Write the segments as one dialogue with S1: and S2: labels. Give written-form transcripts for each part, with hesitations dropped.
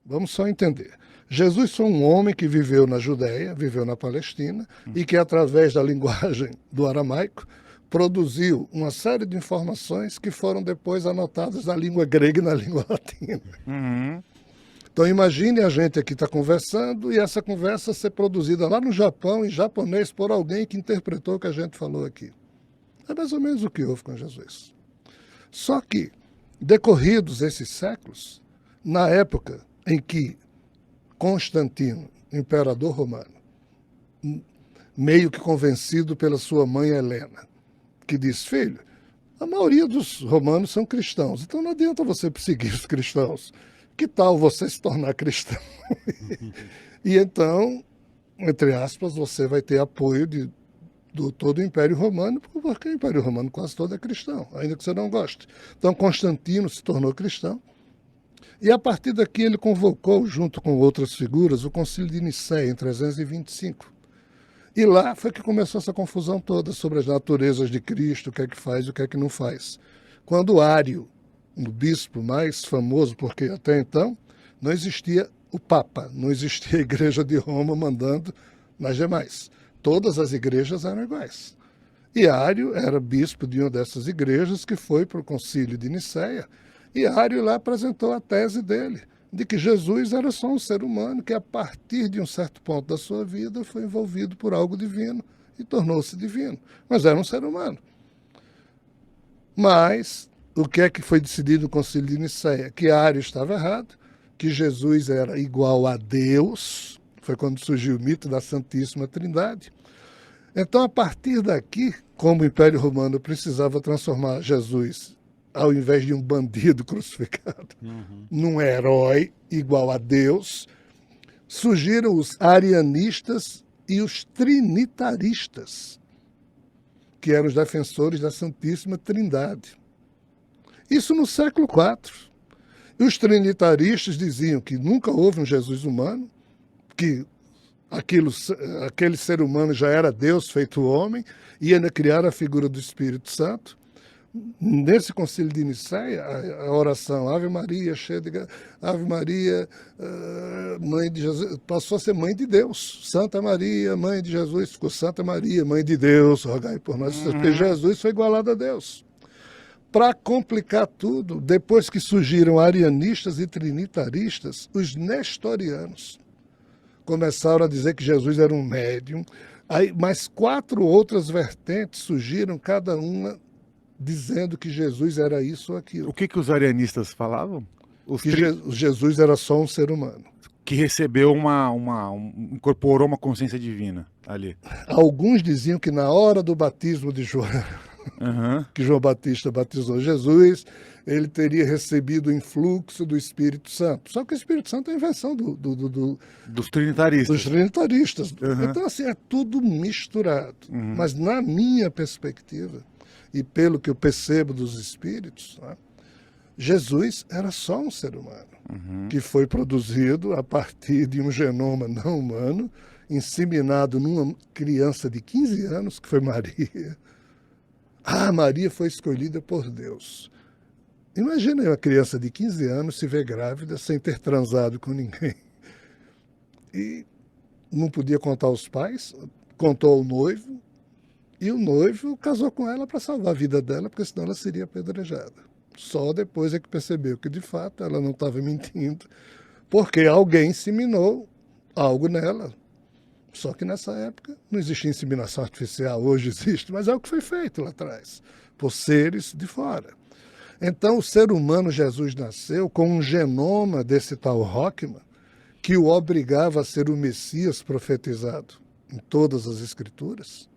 S1: Vamos só entender. Jesus foi um homem que viveu na Judéia, viveu na Palestina, e que, através da linguagem do aramaico, produziu uma série de informações que foram depois anotadas na língua grega e na língua latina.
S2: Uhum.
S1: Então imagine a gente aqui estar conversando e essa conversa ser produzida lá no Japão, em japonês, por alguém que interpretou o que a gente falou aqui. É mais ou menos o que houve com Jesus. Só que, decorridos esses séculos, na época em que Constantino, imperador romano, meio que convencido pela sua mãe Helena, que diz: filho, a maioria dos romanos são cristãos, então não adianta você perseguir os cristãos. Que tal você se tornar cristão? E então, entre aspas, você vai ter apoio do todo o Império Romano, porque o Império Romano quase todo é cristão, ainda que você não goste. Então, Constantino se tornou cristão, e a partir daqui ele convocou, junto com outras figuras, o Concílio de Nicéia, em 325. E lá foi que começou essa confusão toda sobre as naturezas de Cristo, o que é que faz e o que é que não faz. Quando Ário, o bispo mais famoso, porque até então não existia o Papa, não existia a Igreja de Roma mandando nas demais. Todas as igrejas eram iguais. E Ário era bispo de uma dessas igrejas que foi para o Concílio de Nicéia, e Ário lá apresentou a tese dele, de que Jesus era só um ser humano que, a partir de um certo ponto da sua vida, foi envolvido por algo divino e tornou-se divino. Mas era um ser humano. Mas o que é que foi decidido no Concílio de Nicéia? Que Ário estava errado, que Jesus era igual a Deus, foi quando surgiu o mito da Santíssima Trindade. Então, a partir daqui, como o Império Romano precisava transformar Jesus, ao invés de um bandido crucificado, num herói igual a Deus, surgiram os arianistas e os trinitaristas, que eram os defensores da Santíssima Trindade. Isso no século IV. E os trinitaristas diziam que nunca houve um Jesus humano, que aquele ser humano já era Deus feito homem, e ainda criar a figura do Espírito Santo. Nesse Concílio de Nicéia, a oração Ave Maria, cheia de Ave Maria, mãe de Jesus, passou a ser mãe de Deus. Santa Maria, mãe de Jesus, ficou Santa Maria, mãe de Deus, rogai por nós, porque Jesus foi igualado a Deus. Para complicar tudo, depois que surgiram arianistas e trinitaristas, os nestorianos começaram a dizer que Jesus era um médium. Aí, mais 4 outras vertentes surgiram, cada uma dizendo que Jesus era isso ou aquilo.
S2: O que os arianistas falavam?
S1: Que Jesus era só um ser humano.
S2: Que recebeu incorporou uma consciência divina ali.
S1: Alguns diziam que na hora do batismo de João, que João Batista batizou Jesus, ele teria recebido o influxo do Espírito Santo. Só que o Espírito Santo é a invenção
S2: dos trinitaristas.
S1: Dos trinitaristas. Então, assim, é tudo misturado. Mas, na minha perspectiva, e pelo que eu percebo dos espíritos, né, Jesus era só um ser humano, que foi produzido a partir de um genoma não humano, inseminado numa criança de 15 anos, que foi Maria. Maria foi escolhida por Deus. Imagina uma criança de 15 anos se ver grávida sem ter transado com ninguém. E não podia contar aos pais, contou ao noivo, e o noivo casou com ela para salvar a vida dela, porque senão ela seria apedrejada. Só depois é que percebeu que, de fato, ela não estava mentindo, porque alguém inseminou algo nela. Só que nessa época não existia inseminação artificial, hoje existe, mas é o que foi feito lá atrás, por seres de fora. Então, o ser humano, Jesus, nasceu com um genoma desse tal Rockman, que o obrigava a ser o Messias profetizado em todas as escrituras.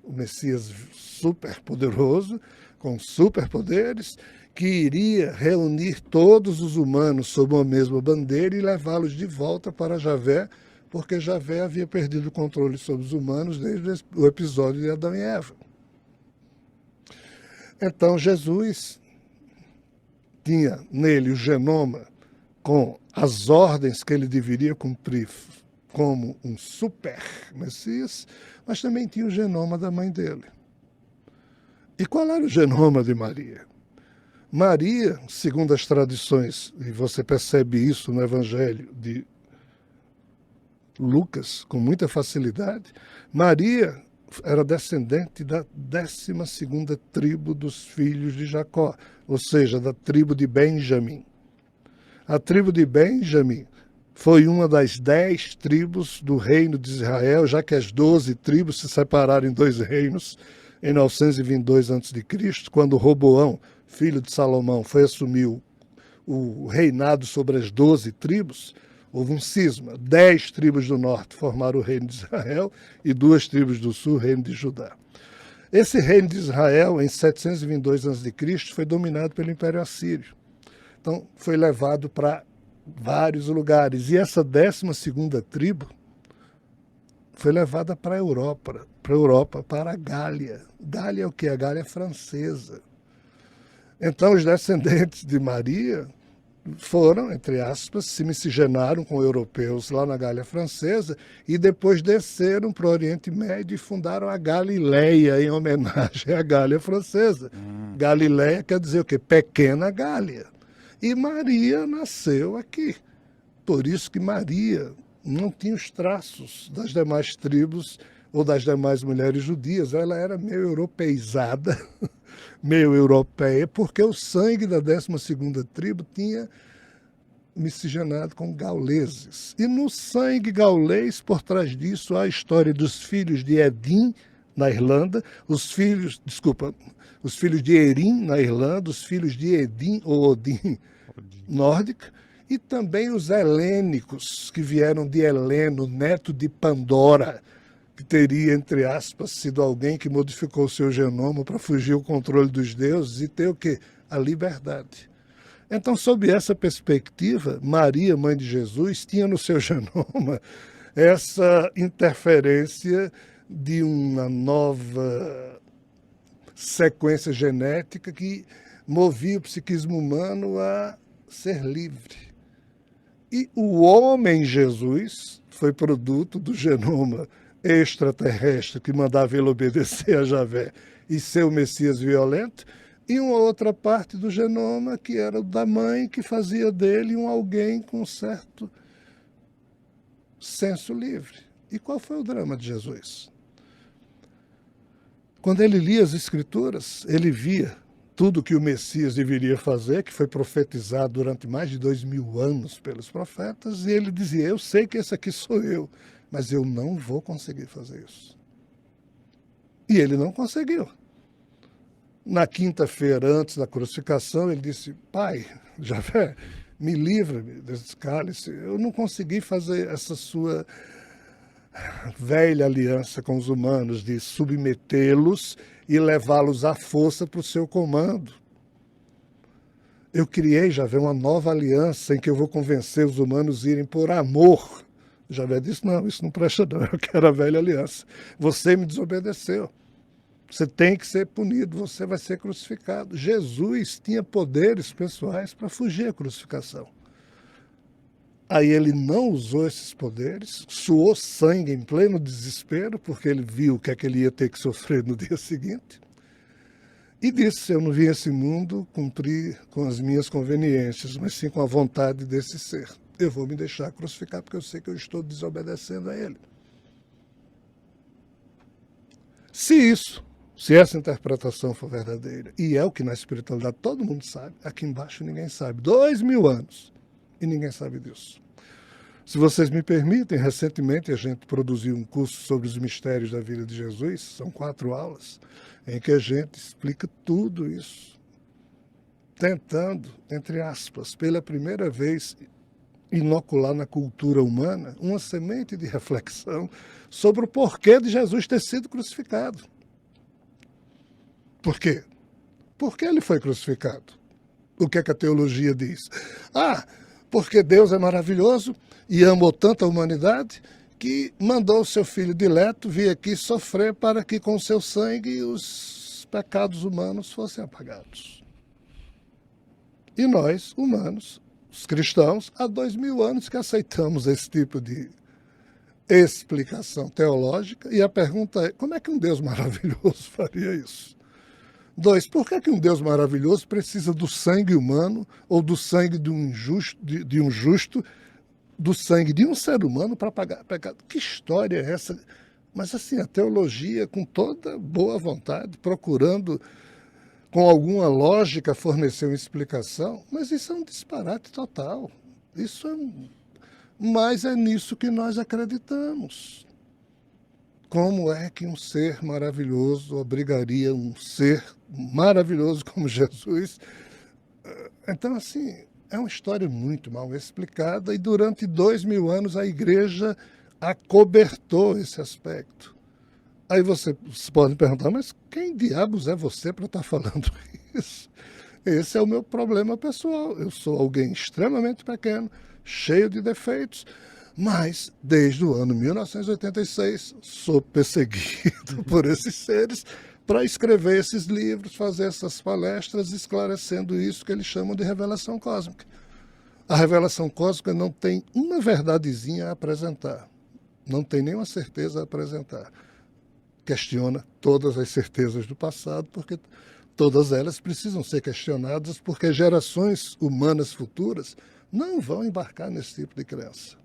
S1: O Messias super poderoso, com superpoderes, que iria reunir todos os humanos sob uma mesma bandeira e levá-los de volta para Javé, porque Javé havia perdido o controle sobre os humanos desde o episódio de Adão e Eva. Então, Jesus tinha nele o genoma com as ordens que ele deveria cumprir como um super Messias, mas também tinha o genoma da mãe dele. E qual era o genoma de Maria? Maria, segundo as tradições, e você percebe isso no Evangelho de Lucas com muita facilidade, Maria era descendente da 12ª tribo dos filhos de Jacó, ou seja, da tribo de Benjamim. A tribo de Benjamim foi uma das 10 tribos do reino de Israel, já que as 12 tribos se separaram em 2 reinos em 922 a.C., quando Roboão, filho de Salomão, foi assumir o reinado sobre as 12 tribos. Houve um cisma. 10 tribos do norte formaram o reino de Israel e 2 tribos do sul, o reino de Judá. Esse reino de Israel, em 722 a.C., foi dominado pelo Império Assírio. Então, foi levado para vários lugares. E essa 12ª tribo foi levada para a Europa, para a Gália. Gália é o quê? A Gália francesa. Então, os descendentes de Maria foram, entre aspas, se miscigenaram com europeus lá na Gália Francesa e depois desceram para o Oriente Médio e fundaram a Galileia em homenagem à Gália Francesa. Galileia quer dizer o quê? Pequena Gália. E Maria nasceu aqui. Por isso que Maria não tinha os traços das demais tribos ou das demais mulheres judias. Ela era meio europeizada, meio europeia, porque o sangue da 12ª tribo tinha miscigenado com gauleses. E no sangue gaulês, por trás disso, há a história dos filhos de Edim, na Irlanda, os filhos de Erim, na Irlanda, os filhos de Edim ou Odin, nórdica, e também os helênicos, que vieram de Heleno, neto de Pandora, que teria, entre aspas, sido alguém que modificou o seu genoma para fugir ao controle dos deuses e ter o quê? A liberdade. Então, sob essa perspectiva, Maria, mãe de Jesus, tinha no seu genoma essa interferência de uma nova sequência genética que movia o psiquismo humano a ser livre. E o homem Jesus foi produto do genoma extraterrestre que mandava ele obedecer a Javé e ser o Messias violento, e uma outra parte do genoma que era da mãe, que fazia dele um alguém com certo senso livre. E qual foi o drama de Jesus? Quando ele lia as Escrituras, ele via tudo que o Messias deveria fazer, que foi profetizado durante mais de 2000 anos pelos profetas, e ele dizia, eu sei que esse aqui sou eu, mas eu não vou conseguir fazer isso. E ele não conseguiu. Na quinta-feira, antes da crucificação, ele disse, Pai, Javé, me livra-me desse cálice, eu não consegui fazer essa sua velha aliança com os humanos de submetê-los e levá-los à força para o seu comando. Eu criei, Javé, uma nova aliança em que eu vou convencer os humanos a irem por amor. Javé disse, não, isso não presta não, eu quero a velha aliança. Você me desobedeceu. Você tem que ser punido, você vai ser crucificado. Jesus tinha poderes pessoais para fugir à crucificação. Aí ele não usou esses poderes, suou sangue em pleno desespero, porque ele viu o que é que ele ia ter que sofrer no dia seguinte, e disse, eu não vim a esse mundo cumprir com as minhas conveniências, mas sim com a vontade desse ser. Eu vou me deixar crucificar, porque eu sei que eu estou desobedecendo a ele. Se essa interpretação for verdadeira, e é o que na espiritualidade todo mundo sabe, aqui embaixo ninguém sabe, 2000 anos, e ninguém sabe disso. Se vocês me permitem, recentemente a gente produziu um curso sobre os mistérios da vida de Jesus, são 4 aulas, em que a gente explica tudo isso, tentando, entre aspas, pela primeira vez, inocular na cultura humana uma semente de reflexão sobre o porquê de Jesus ter sido crucificado. Por quê? Por que ele foi crucificado? O que é que a teologia diz? Porque Deus é maravilhoso e amou tanto a humanidade que mandou o seu Filho dileto vir aqui sofrer para que com seu sangue os pecados humanos fossem apagados. E nós, humanos, os cristãos, há 2000 anos que aceitamos esse tipo de explicação teológica, e a pergunta é, como é que um Deus maravilhoso faria isso? 2, por que um Deus maravilhoso precisa do sangue humano ou do sangue de um justo, do sangue de um ser humano para pagar pecado? Que história é essa? Mas assim, a teologia, com toda boa vontade, procurando com alguma lógica fornecer uma explicação, mas isso é um disparate total. Mas é nisso que nós acreditamos. Como é que um ser maravilhoso obrigaria um ser maravilhoso como Jesus? Então, assim, é uma história muito mal explicada e durante 2000 anos a igreja acobertou esse aspecto. Aí você pode perguntar, mas quem diabos é você para estar falando isso? Esse é o meu problema pessoal. Eu sou alguém extremamente pequeno, cheio de defeitos, mas desde o ano 1986 sou perseguido por esses seres para escrever esses livros, fazer essas palestras esclarecendo isso que eles chamam de revelação cósmica. A revelação cósmica não tem uma verdadezinha a apresentar, não tem nenhuma certeza a apresentar. Questiona todas as certezas do passado, porque todas elas precisam ser questionadas, porque gerações humanas futuras não vão embarcar nesse tipo de crença.